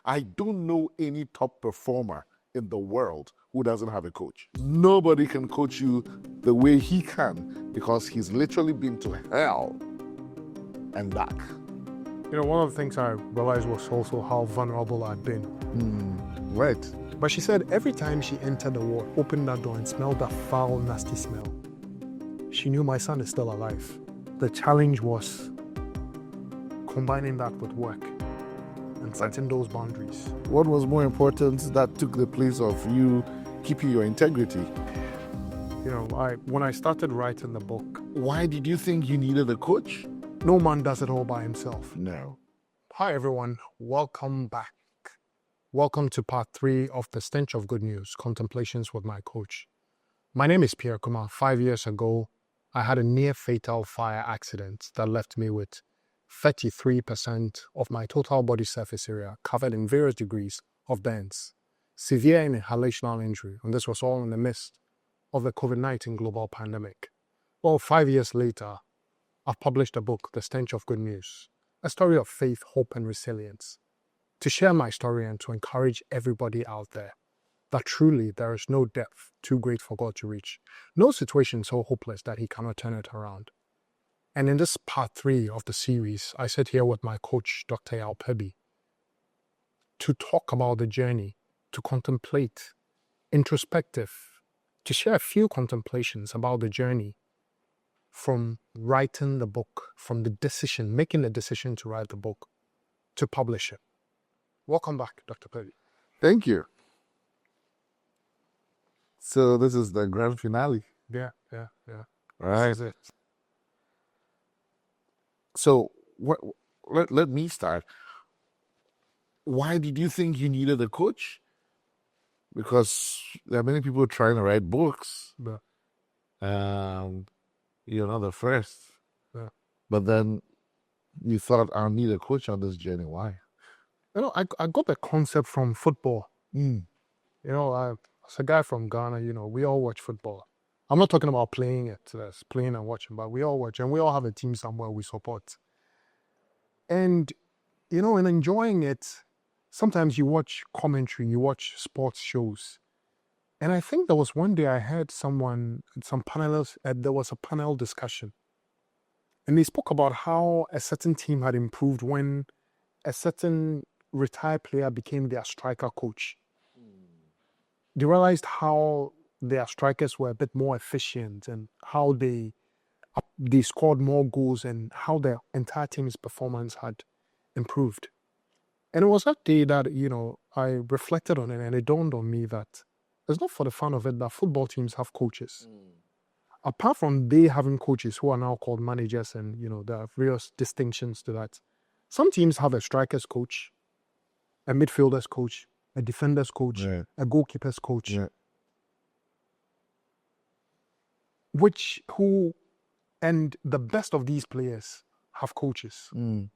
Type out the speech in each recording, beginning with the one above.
I don't know any top performer in the world who doesn't have a coach. Nobody can coach you the way he can because he's literally been to hell and back. You know, one of the things I realized was also how vulnerable I'd been. Right. But she said every time she entered the ward, opened that door and smelled that foul, nasty smell, she knew my son is still alive. The challenge was combining that with work and setting those boundaries. What was more important that took the place of you keeping your integrity? You know, when I started writing the book, Why did you think you needed a coach? no man does it all by himself. No. Hi everyone, welcome back. Welcome to part 3 of The Stench of Good News, Contemplations with my coach. My name is Pierre Kuma. 5 years ago, I had a near-fatal fire accident that left me with 33% of my total body surface area covered in various degrees of burns, severe inhalational injury, and this was all in the midst of the COVID-19 global pandemic. Well, 5 years later, I've published a book, The Stench of Good News, a story of faith, hope, and resilience, to share my story and to encourage everybody out there that truly there is no depth too great for God to reach, no situation so hopeless that He cannot turn it around. And in this part 3 of the series, I sit here with my coach, Dr. Yaw Perbi, to talk about the journey, to contemplate, introspective, to share a few contemplations about the journey from writing the book, from the decision, making the decision to write the book, to publish it. Welcome back, Dr. Perbi. Thank you. So this is the grand finale. Yeah. Right. This is it. So let me start. Why did you think you needed a coach? Because there are many people trying to write books. But, You're not the first. Yeah. But then you thought, I'll need a coach on this journey. Why? you know, I got the concept from football. You know, as a guy from Ghana, you know, we all watch football. I'm not talking about playing it, playing and watching, but we all watch, and we all have a team somewhere we support. And, you know, in enjoying it, sometimes you watch commentary, you watch sports shows. And I think there was one day I heard some panelists, there was a panel discussion. And they spoke about how a certain team had improved when a certain retired player became their striker coach. They realized how their strikers were a bit more efficient and how they scored more goals and how their entire team's performance had improved. And it was that day that, you know, I reflected on it and it dawned on me that it's not for the fun of it that football teams have coaches. Apart from they having coaches who are now called managers and, you know, there are various distinctions to that. Some teams have a striker's coach, a midfielder's coach, a defender's coach, Yeah. a goalkeeper's coach, Yeah. and the best of these players have coaches. Mm.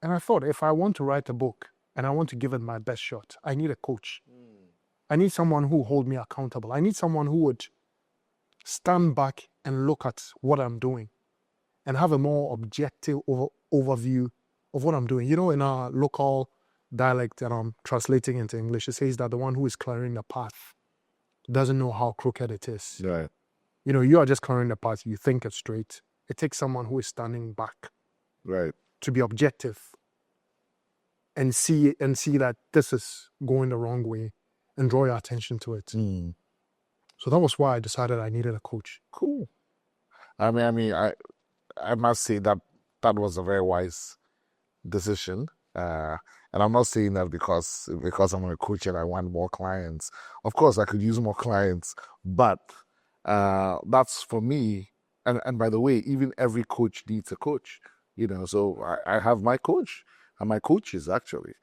And I thought, if I want to write a book and I want to give it my best shot, I need a coach. I need someone who will hold me accountable. I need someone who would stand back and look at what I'm doing and have a more objective overview of what I'm doing. You know, in our local dialect that I'm translating into English, it says that the one who is clearing the path doesn't know how crooked it is. Right. You know, you are just clearing the path. You think it's straight. It takes someone who is standing back Right. to be objective and see that this is going the wrong way and draw your attention to it. So that was why I decided I needed a coach. Cool. I must say that was a very wise decision. And I'm not saying that because I'm a coach and I want more clients. Of course, I could use more clients, but that's for me. And by the way, even every coach needs a coach. You know, so I have my coach and my coaches actually.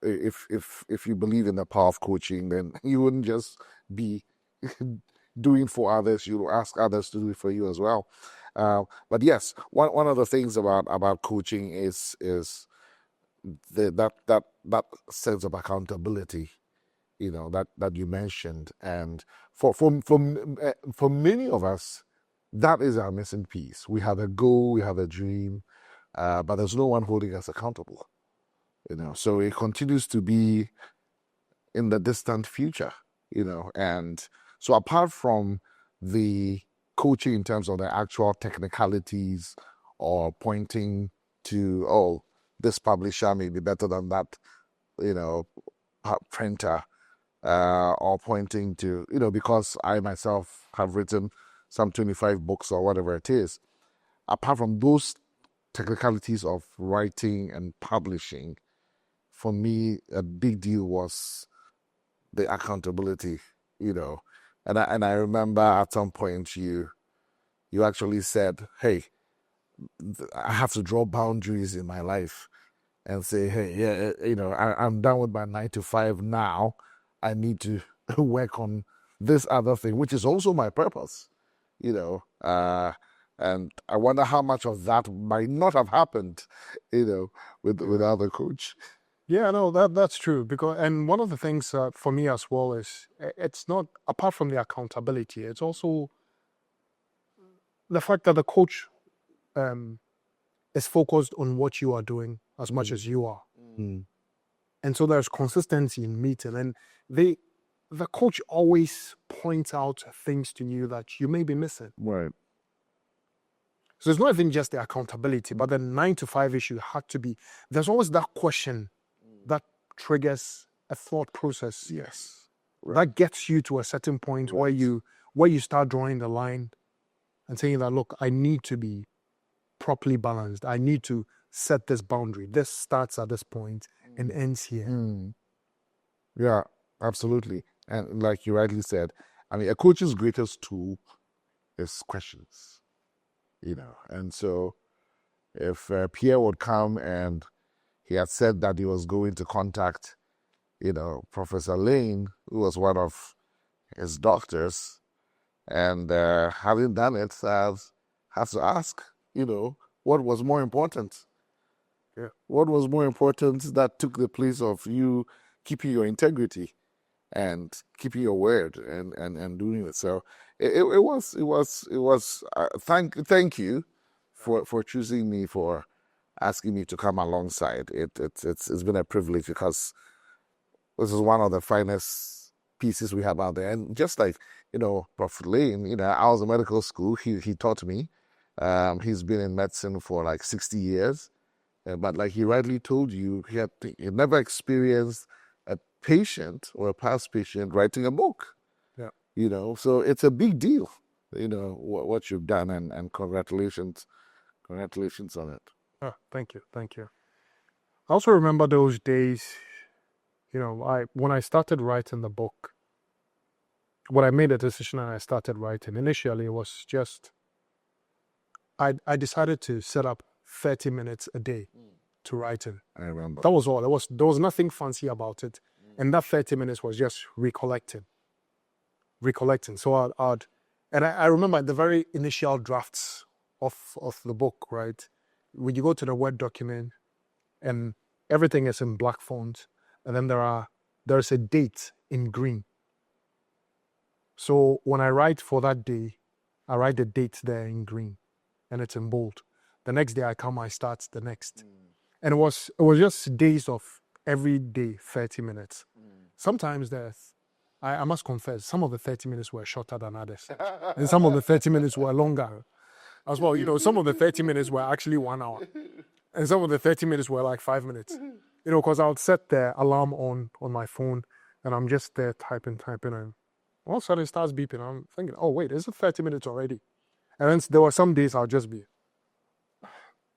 If you believe in the power of coaching, then you wouldn't just be doing for others. You'll ask others to do it for you as well. But yes, one of the things about coaching is that sense of accountability, you know, that you mentioned, and for many of us, that is our missing piece. We have a goal, we have a dream, but there's no one holding us accountable. So it continues to be in the distant future, and so apart from the coaching in terms of the actual technicalities or pointing to, oh, this publisher may be better than that, printer, or pointing to, because I myself have written some 25 books or whatever it is, apart from those technicalities of writing and publishing, for me, a big deal was the accountability, And I remember at some point you actually said, hey, I have to draw boundaries in my life and say, hey, yeah, I'm done with my 9 to 5 now. I need to work on this other thing, which is also my purpose, and I wonder how much of that might not have happened, with other coach. Yeah, no, that's true. And one of the things for me as well is it's not, apart from the accountability, it's also the fact that the coach is focused on what you are doing as much as you are. And so there's consistency in meeting. And the coach always points out things to you that you may be missing. Right. So it's not even just the accountability, but the 9 to 5 issue had to be, there's always that question that triggers a thought process. Yes. Right. That gets you to a certain point where you start drawing the line and saying that, look, I need to be properly balanced. I need to set this boundary. This starts at this point and ends here. Yeah, absolutely. And like you rightly said, I mean, a coach's greatest tool is questions, And so if Pierre would come and he had said that he was going to contact, Professor Lane, who was one of his doctors, and having done it, has to ask, what was more important? Yeah. What was more important that took the place of you keeping your integrity and keeping your word and doing it? So it was. Thank you for choosing me, for asking me to come alongside. It's been a privilege, because this is one of the finest pieces we have out there. And just like, Prof. Lane, I was in medical school. He taught me. He's been in medicine for like 60 years. But like he rightly told you, he never experienced a patient or a past patient writing a book. Yeah. So it's a big deal, what you've done, and congratulations on it. Oh, thank you. I also remember those days, when I started writing the book, when I made a decision and I started writing, initially it was just, I decided to set up 30 minutes a day to writing. I remember. That was all. There was nothing fancy about it. And that 30 minutes was just recollecting. So I remember the very initial drafts of the book, right? When you go to the Word document and everything is in black font, and then there's a date in green. So when I write for that day, I write the date there in green, and it's in bold. The next day I start the next. And it was just days of every day 30 minutes. Sometimes I must confess, some of the 30 minutes were shorter than others. And some of the 30 minutes were longer as well. Some of the 30 minutes were actually 1 hour. And some of the 30 minutes were like 5 minutes. Because I would set the alarm on my phone, and I'm just there typing, and all of a sudden it starts beeping. I'm thinking, oh wait, is it 30 minutes already? And then there were some days I'll just be,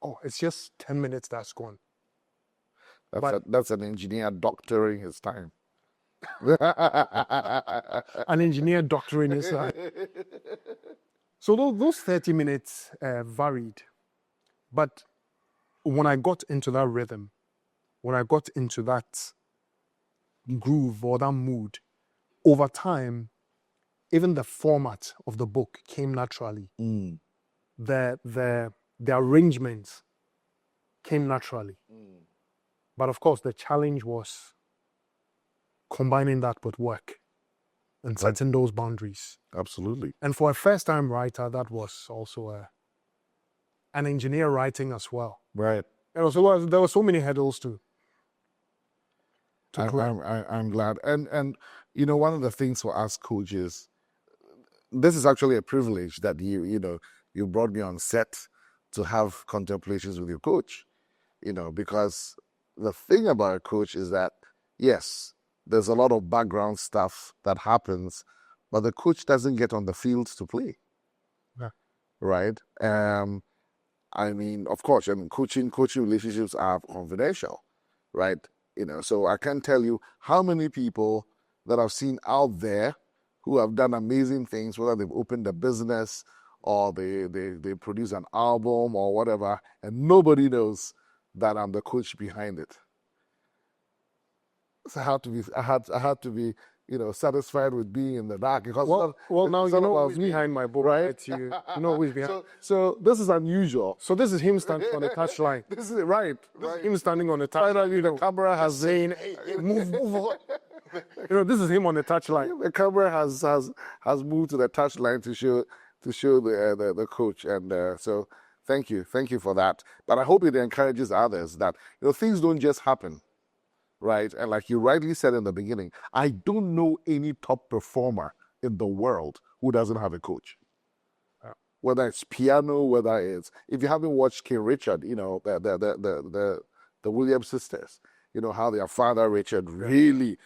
oh, it's just 10 minutes that's gone. That's an engineer doctoring his time. An engineer doctoring his time. So those 30 minutes varied. But when I got into that rhythm, when I got into that groove or that mood, over time, even the format of the book came naturally. The arrangements came naturally. But of course, the challenge was combining that with work and setting those boundaries. Absolutely. And for a first-time writer, that was also an engineer writing as well. Right. And also, there were so many hurdles to I'm glad. And you know, one of the things for us coaches, this is actually a privilege that you brought me on set to have contemplations with your coach. Because the thing about a coach is that, yes, there's a lot of background stuff that happens, but the coach doesn't get on the field to play. Yeah. Right? I mean, of course, coaching relationships are confidential, right? So I can't tell you how many people that I've seen out there who have done amazing things, whether they've opened a business or they produce an album or whatever, and nobody knows that I'm the coach behind it. So I had to be, satisfied with being in the dark. Because now you know who's me, behind my book, right? You know who's behind. So this is unusual. So this is him standing on the touchline. This is right. This is him standing on the touchline. Finally, the camera has saying, hey, move on. This is him on the touchline. The camera has moved to the touchline to show the coach, and so thank you for that. But I hope it encourages others that things don't just happen, right? And like you rightly said in the beginning, I don't know any top performer in the world who doesn't have a coach. Whether it's piano, whether it's, if you haven't watched King Richard, the Williams sisters, how their father Richard really,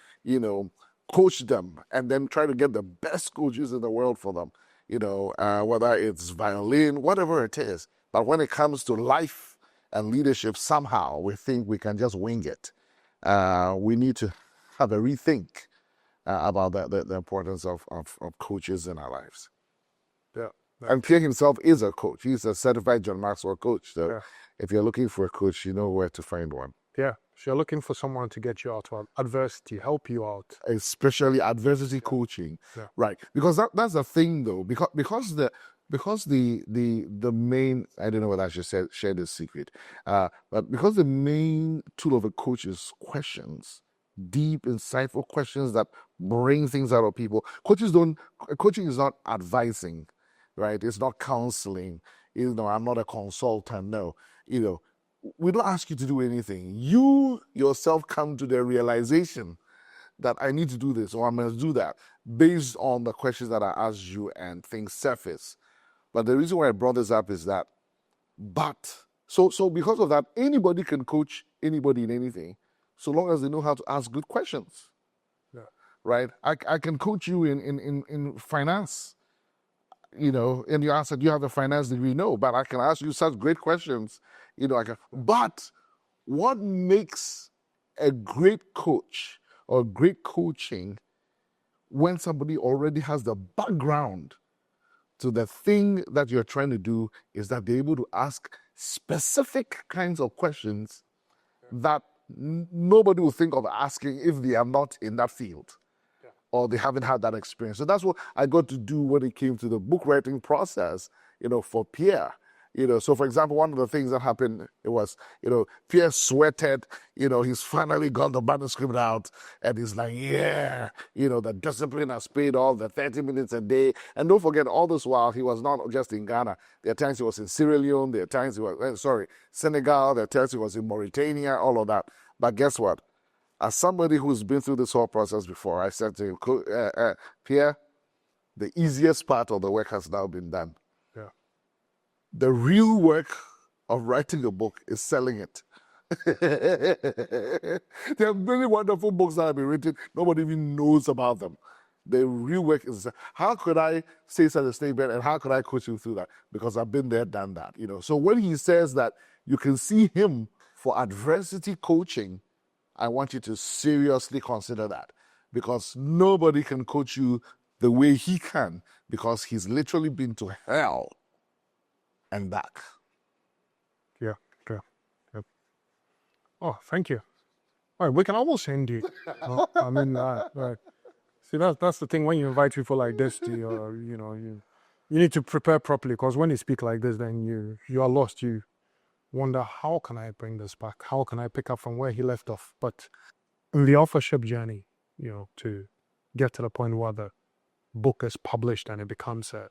coached them and then try to get the best coaches in the world for them, whether it's violin, whatever it is. But when it comes to life and leadership, somehow we think we can just wing it. We need to have a rethink about the importance of coaches in our lives. Yeah. And Pierre himself is a coach. He's a certified John Maxwell coach. So if you're looking for a coach, you know where to find one. Yeah. So you're looking for someone to get you out of adversity, help you out. Especially adversity coaching. Yeah. Right. Because that's the thing though. Because the main, I don't know whether I should share this secret, but because the main tool of a coach is questions, deep, insightful questions that bring things out of people. Coaching is not advising, right? It's not counseling. I'm not a consultant. No, we don't ask you to do anything. You yourself come to the realization that I need to do this or I must do that based on the questions that I asked you and things surface. But the reason why I brought this up is that, so because of that, anybody can coach anybody in anything, so long as they know how to ask good questions. Yeah. Right? I can coach you in finance. And you answer, do you have a finance degree? No, but I can ask you such great questions. But what makes a great coach or great coaching when somebody already has the background to the thing that you're trying to do is that they're able to ask specific kinds of questions that nobody will think of asking if they are not in that field. Or they haven't had that experience. So that's what I got to do when it came to the book writing process, for Pierre. So for example, one of the things that happened, it was, Pierre sweated, he's finally got the manuscript out and he's like, yeah, the discipline has paid off, the 30 minutes a day. And don't forget, all this while, he was not just in Ghana. There are times he was in Sierra Leone, there are times he was, Senegal, there are times he was in Mauritania, all of that. But guess what? As somebody who's been through this whole process before, I said to him, Pierre, the easiest part of the work has now been done. Yeah. The real work of writing a book is selling it. There are many wonderful books that have been written. Nobody even knows about them. The real work is, how could I say such a statement and how could I coach you through that? Because I've been there, done that. So when he says that you can see him for adversity coaching, I want you to seriously consider that, because nobody can coach you the way he can, because he's literally been to hell and back. Yeah. Oh, thank you. All right, we can almost end it. I mean, right. See, that's the thing when you invite people like this to you need to prepare properly, because when you speak like this, then you are lost. You wonder, how can I bring this back? How can I pick up from where he left off? But in the authorship journey, to get to the point where the book is published and it becomes a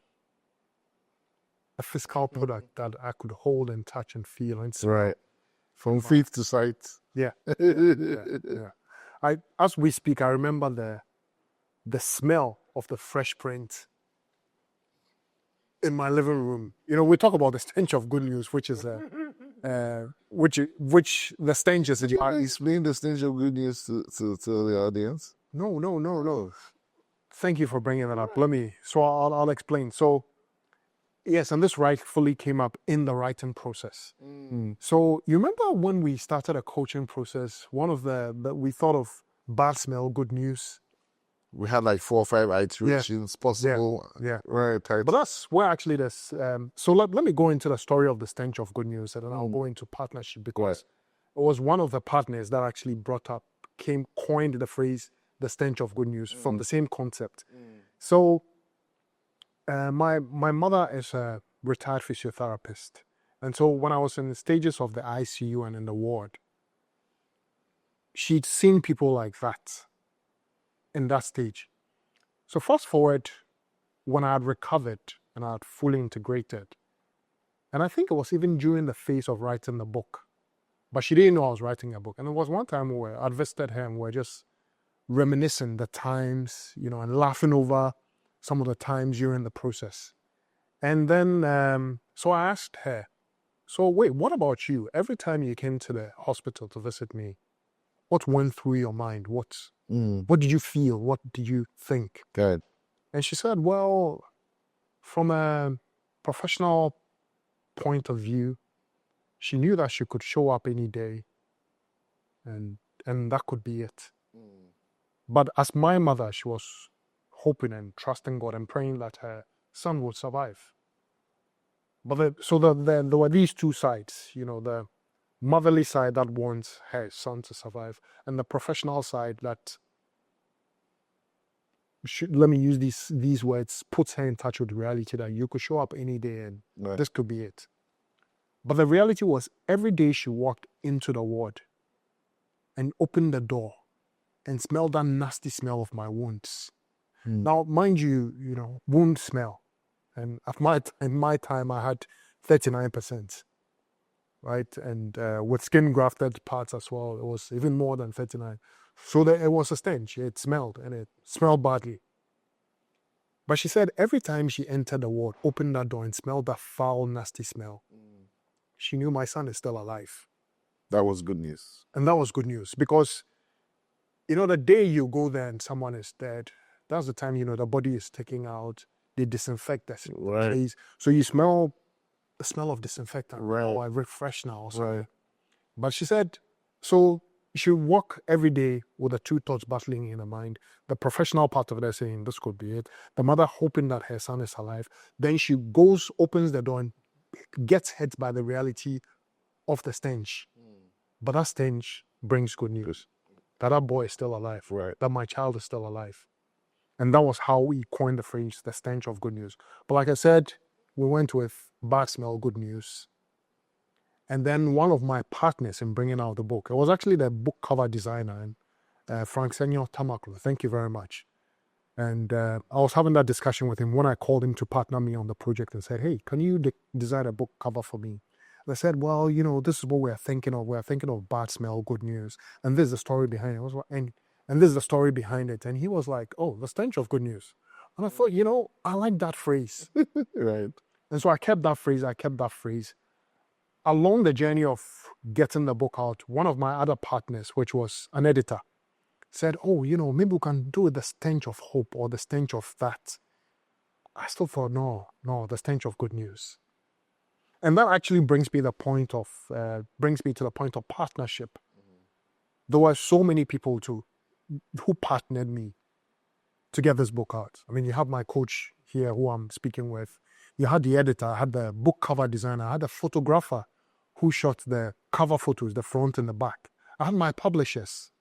physical product that I could hold and touch and feel and smell. Right. From faith to sight. Yeah. as we speak, I remember the smell of the fresh print in my living room. You know, we talk about the stench of good news, which is which the stench is. Did you explain the stench of good news to the audience? No. Thank you for bringing that up. So I'll explain. So yes, and this rightfully came up in the writing process. So you remember when we started a coaching process, one of the we thought of bad smell, good news. We had like 4 or 5 iterations possible. Yeah. Right. Tight. But that's where actually this. So let me go into the story of the stench of good news, and then I'll go into partnership, because it was one of the partners that actually coined the phrase the stench of good news from the same concept. So my mother is a retired physiotherapist, and so when I was in the stages of the ICU and in the ward, she'd seen people like that in that stage. So fast forward, when I had recovered and I had fully integrated, and I think it was even during the phase of writing the book, but she didn't know I was writing a book. And there was one time where I'd visited her and we were just reminiscing the times, you know, and laughing over some of the times during the process. And then, so I asked her, so wait, what about you? Every time you came to the hospital to visit me, what went through your mind? What did you feel? What did you think? Good. And she said, well, from a professional point of view, she knew that she could show up any day and that could be it. But as my mother, she was hoping and trusting God and praying that her son would survive. But there were these two sides, you know, the motherly side that wants her son to survive, and the professional side that, let me use these words, puts her in touch with reality that you could show up any day and this could be it. But the reality was, every day she walked into the ward and opened the door and smelled that nasty smell of my wounds. Now, mind you, you know, wound smell. And in my time, I had 39%, right? And with skin grafted parts as well, it was even more than 39. So it was a stench. It smelled, and it smelled badly. But she said every time she entered the ward, opened that door and smelled that foul, nasty smell, she knew my son is still alive. That was good news. And that was good news, because, you know, the day you go there and someone is dead, that's the time, you know, the body is taking out, they disinfect the place. So you smell the smell of disinfectant. Oh, I refresh now. But she said, so she would walk every day with the two thoughts battling in her mind. The professional part of it saying, this could be it. The mother hoping that her son is alive. Then she goes, opens the door and gets hit by the reality of the stench. But that stench brings good news. That boy is still alive. That my child is still alive. And that was how we coined the phrase, the stench of good news. But like I said, we went with bad smell, good news. And then one of my partners in bringing out the book, it was actually the book cover designer, Frank Senor Tamaklo. Thank you very much. And I was having that discussion with him when I called him to partner me on the project and said, hey, can you design a book cover for me? And I said, well, you know, this is what we're thinking of. We're thinking of bad smell, good news. And this is the story behind it. And this is the story behind it. And he was like, oh, the stench of good news. And I thought, you know, I like that phrase. Right. And so I kept that phrase. Along the journey of getting the book out, one of my other partners, which was an editor, said, oh, you know, maybe we can do the stench of hope or the stench of that. I still thought, no, the stench of good news. And that actually brings me to the point of partnership. There were so many people who partnered me to get this book out. I mean, you have my coach here who I'm speaking with. You had the editor, I had the book cover designer, I had the photographer who shot the cover photos, the front and the back. I had my publishers.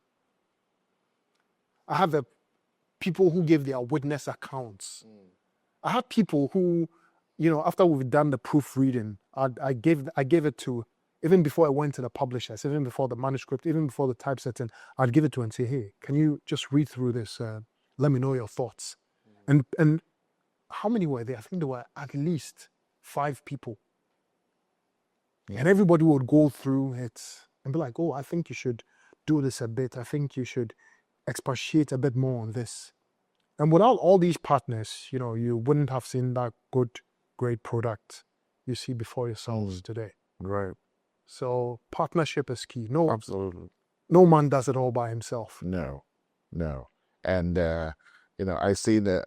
I had the people who gave their witness accounts. I had people who, you know, after we've done the proofreading, I gave it to, even before I went to the publishers, even before the manuscript, even before the typesetting, I'd give it to and say, hey, can you just read through this? Let me know your thoughts. And how many were there? I think there were at least 5 people. And everybody would go through it and be like, oh, I think you should do this a bit. I think you should expatiate a bit more on this. And without all these partners, you wouldn't have seen that great product you see before yourselves today. Right. So partnership is key. Absolutely. No man does it all by himself. No. And, I see that,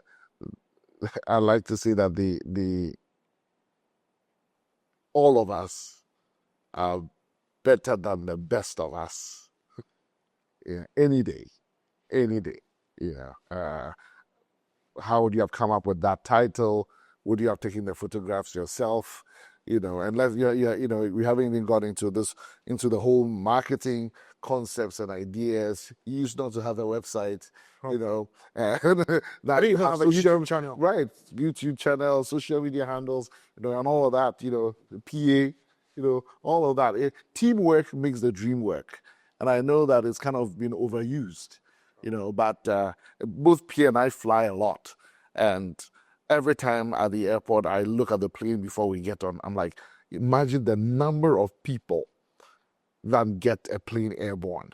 I like to see that the all of us are better than the best of us. Any day. How would you have come up with that title? Would you have taken the photographs yourself? And we haven't even got into the whole marketing concepts and ideas. You used not to have a website, that you have a YouTube channel, right? YouTube channel, social media handles, and all of that. PA, all of that. Teamwork makes the dream work, and I know that it's kind of been overused. But both Pierre and I fly a lot. And every time at the airport, I look at the plane before we get on. I'm like, imagine the number of people that get a plane airborne.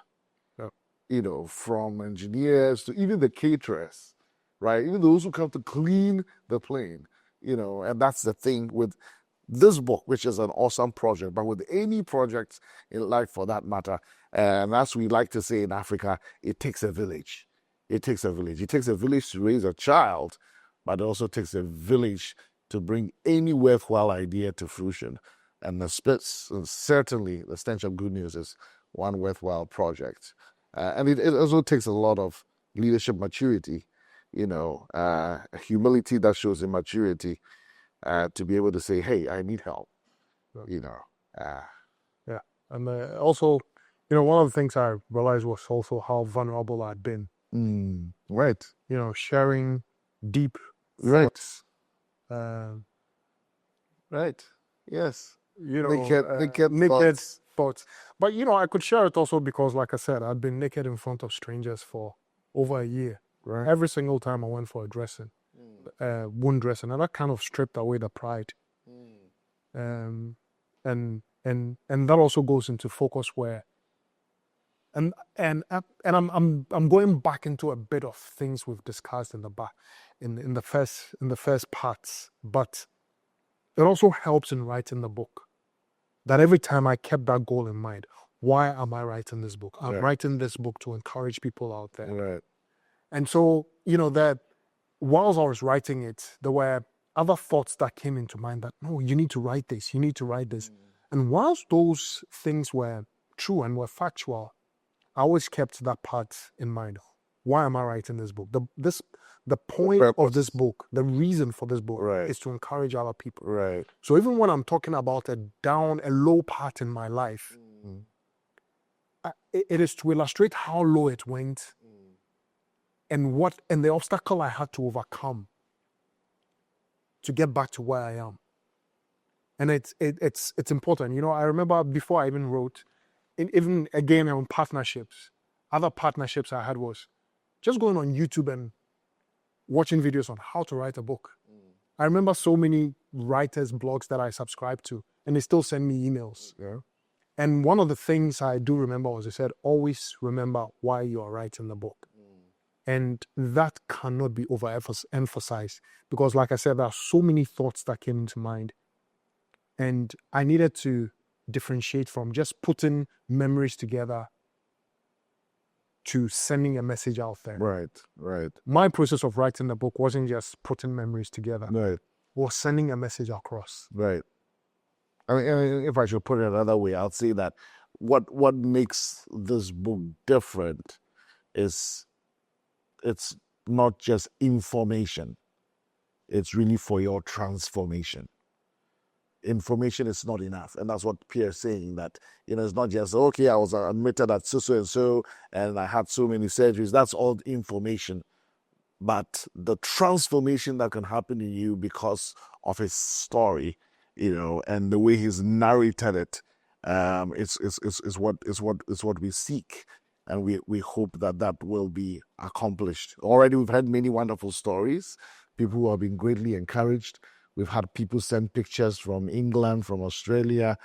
From engineers to even the caterers, right? Even those who come to clean the plane, and that's the thing with this book, which is an awesome project, but with any project in life for that matter, and as we like to say in Africa, it takes a village. It takes a village. It takes a village to raise a child, but it also takes a village to bring any worthwhile idea to fruition. And certainly the stench of good news is one worthwhile project. And it also takes a lot of leadership maturity, humility that shows in maturity, to be able to say, hey, I need help, Yeah. And also, one of the things I realized was also how vulnerable I'd been. Right. Sharing deep thoughts. Right. Yes. Naked thoughts. But, I could share it also because, like I said, I'd been naked in front of strangers for over a year. Right. Every single time I went for a dressing, wound dressing, and that kind of stripped away the pride. And that also goes into focus where, and I'm going back into a bit of things we've discussed in the first parts, but it also helps in writing the book. That every time I kept that goal in mind, why am I writing this book? I'm writing this book to encourage people out there. Right. And so, that whilst I was writing it, there were other thoughts that came into mind that, no, you need to write this, you need to write this. And whilst those things were true and were factual, I always kept that part in mind. Why am I writing this book? The point of this book, the reason for this book is to encourage other people. Right. So even when I'm talking about a low part in my life, it is to illustrate how low it went and the obstacle I had to overcome to get back to where I am. And it's important. I remember before I even wrote, even again on partnerships, other partnerships I had was just going on YouTube and watching videos on how to write a book. I remember so many writers' blogs that I subscribed to, and they still send me emails. Yeah. And one of the things I do remember was they said, always remember why you are writing the book. And that cannot be overemphasized because, like I said, there are so many thoughts that came into mind. And I needed to differentiate from just putting memories together to sending a message out there. Right. My process of writing the book wasn't just putting memories together. Right. It was sending a message across. Right. I mean, if I should put it another way, I'll say that what makes this book different is it's not just information. It's really for your transformation. Information is not enough. And that's what Pierre is saying, that, it's not just, okay, I was admitted at so and I had so many surgeries. That's all information. But the transformation that can happen in you because of his story, and the way he's narrated it, is what we seek. And we hope that will be accomplished. Already we've had many wonderful stories, people who have been greatly encouraged. We've had people send pictures from England, from Australia,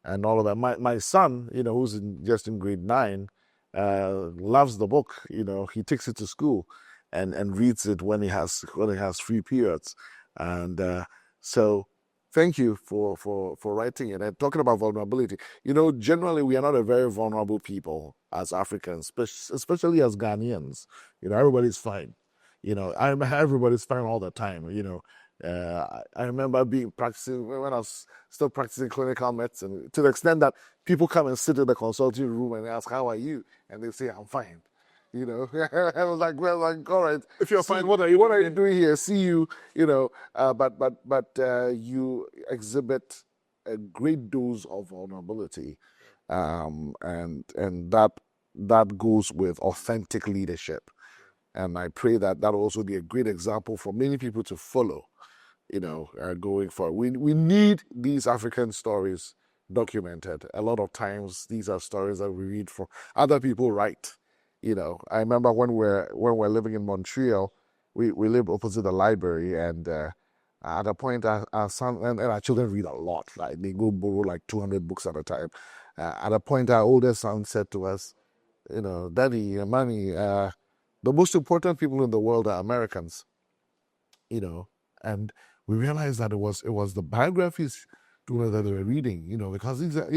and all of that. My son, who's just in grade 9, loves the book. He takes it to school and reads it when he has free periods. And so thank you for writing it and talking about vulnerability. Generally we are not a very vulnerable people as Africans, especially as Ghanaians. Everybody's fine. Everybody's fine all the time. I remember practicing when I was still practicing clinical medicine, to the extent that people come and sit in the consulting room and ask, "How are you?" And they say, "I'm fine." I was like, "Well, all right. If you're fine, what are you doing here? See you." But you exhibit a great dose of vulnerability, and that goes with authentic leadership. And I pray that will also be a great example for many people to follow, going forward. We need these African stories documented. A lot of times, these are stories that we read from other people write. I remember when we're living in Montreal, we lived opposite the library, and at a point, our son and our children read a lot. Like they go borrow like 200 books at a time. At a point, our oldest son said to us, "Daddy, Mommy, the most important people in the world are Americans." And we realized that it was the biographies that they were reading, because these are,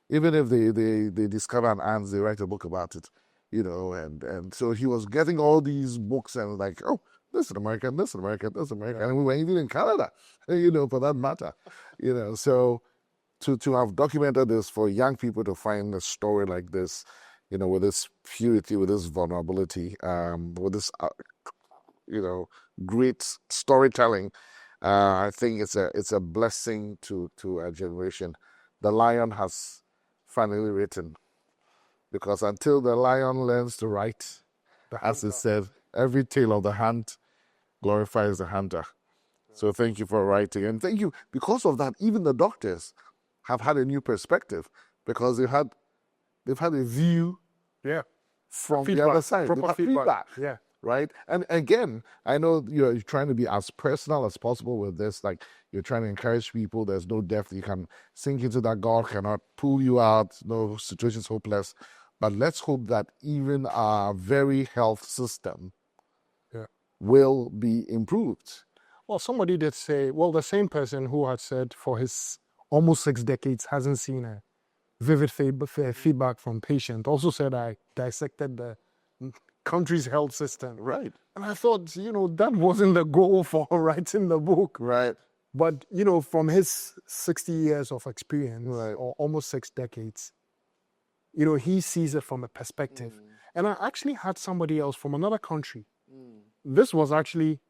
even if they discover an ant, they write a book about it, and so he was getting all these books and like, oh, this is American, this is American, this is American, and we were even in Canada, for that matter, so to have documented this for young people to find a story like this, with this purity, with this vulnerability, with this, great storytelling, I think it's a blessing to our generation. The lion has finally written, because until the lion learns to write, as it said, every tale of the hunt glorifies the hunter. So thank you for writing, and thank you, because of that, even the doctors have had a new perspective, because they've had a view from the other side. Proper feedback. Yeah. Right? And again, I know you're trying to be as personal as possible with this. Like, you're trying to encourage people. There's no depth. You can sink into that. God cannot pull you out. No situation's hopeless. But let's hope that even our very health system will be improved. Well, somebody did say, the same person who had said for his almost 6 decades hasn't seen a vivid feedback from patient, also said I dissected the country's health system. Right. And I thought, that wasn't the goal for writing the book. Right. But, from his 60 years of experience, or almost 6 decades, he sees it from a perspective. And I actually had somebody else from another country. This was actually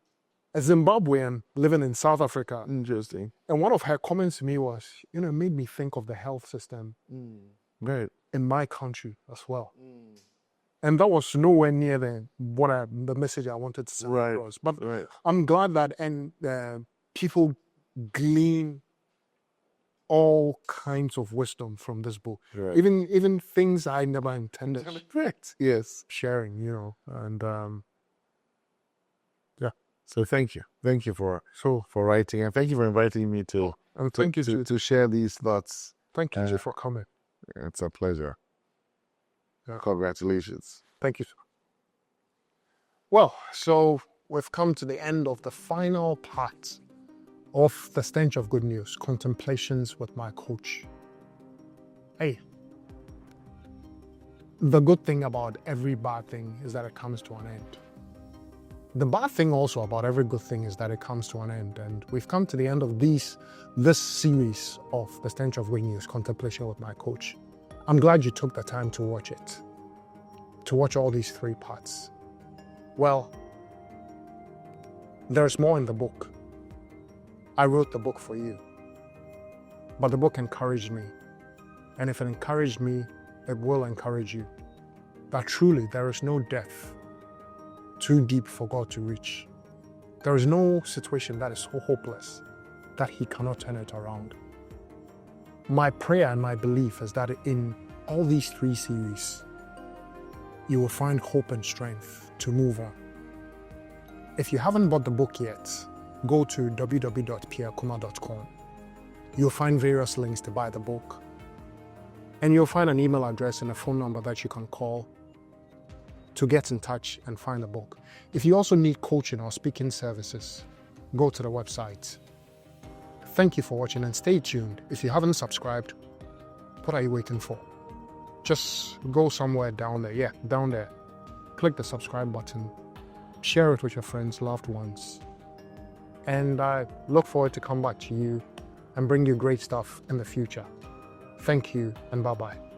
a Zimbabwean living in South Africa. Interesting. And one of her comments to me was, it made me think of the health system in my country as well. And that was nowhere near the message I wanted to send across. But I'm glad that people glean all kinds of wisdom from this book. Right. Even things I never intended. Correct. Yes. Sharing, and So thank you. Thank you for writing, and thank you for inviting me to share these thoughts. Thank you for coming. It's a pleasure. Congratulations. Thank you, sir. Well, so we've come to the end of the final part of The Stench of Good News, Contemplations with my coach. Hey, the good thing about every bad thing is that it comes to an end. The bad thing also about every good thing is that it comes to an end. And we've come to the end of this series of The Stench of Good News, Contemplation with my coach. I'm glad you took the time to watch it, to watch all these 3 parts. Well, there's more in the book. I wrote the book for you, but the book encouraged me. And if it encouraged me, it will encourage you. That truly there is no depth too deep for God to reach. There is no situation that is so hopeless that He cannot turn it around. My prayer and my belief is that in all these 3 series, you will find hope and strength to move on. If you haven't bought the book yet, go to www.pierrekuma.com. You'll find various links to buy the book. And you'll find an email address and a phone number that you can call to get in touch and find the book. If you also need coaching or speaking services, go to the website. Thank you for watching and stay tuned. If you haven't subscribed, what are you waiting for? Just go somewhere down there. Yeah, down there. Click the subscribe button. Share it with your friends, loved ones. And I look forward to come back to you and bring you great stuff in the future. Thank you and bye-bye.